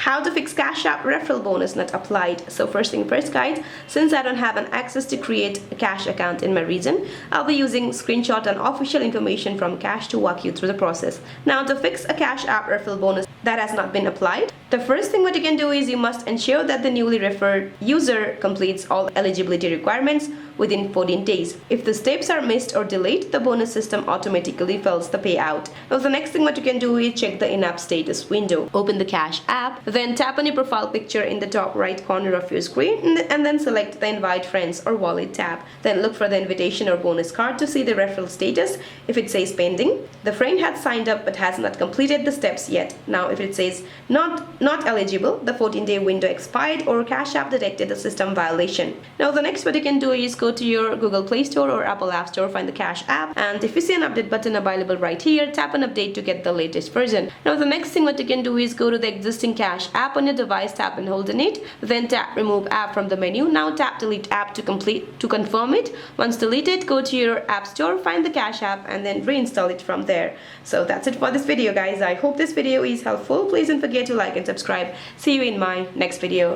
How to fix Cash App referral bonus not applied. So first thing first, guys, since I don't have an access to create a Cash account in my region, I'll be using screenshot and official information from Cash to walk you through the process. Now, to fix a Cash App referral bonus that has not been applied, the first thing what you can do is you must ensure that the newly referred user completes all eligibility requirements within 14 days. If the steps are missed or delayed, the bonus system automatically fails the payout. Now, the next thing what you can do is check the in-app status window. Open the Cash app, then tap on your profile picture in the top right corner of your screen, and then select the Invite Friends or Wallet tab. Then look for the invitation or bonus card to see the referral status. If it says pending, the friend has signed up but has not completed the steps yet. Now, if it says not eligible, the 14-day window expired, or Cash App detected a system violation. Now, the next what you can do is go to your Google Play Store or Apple App Store, find the Cash app, and if you see an update button available right here, tap on update to get the latest version. Now, the next thing what you can do is go to the existing Cash app on your device, tap and hold on it, then tap remove app from the menu. Now tap delete app to confirm it. Once deleted, go to your App Store, find the Cash app, and then reinstall it from there. So that's it for this video, guys. I hope this video is helpful. Please don't forget to like and subscribe. See you in my next video.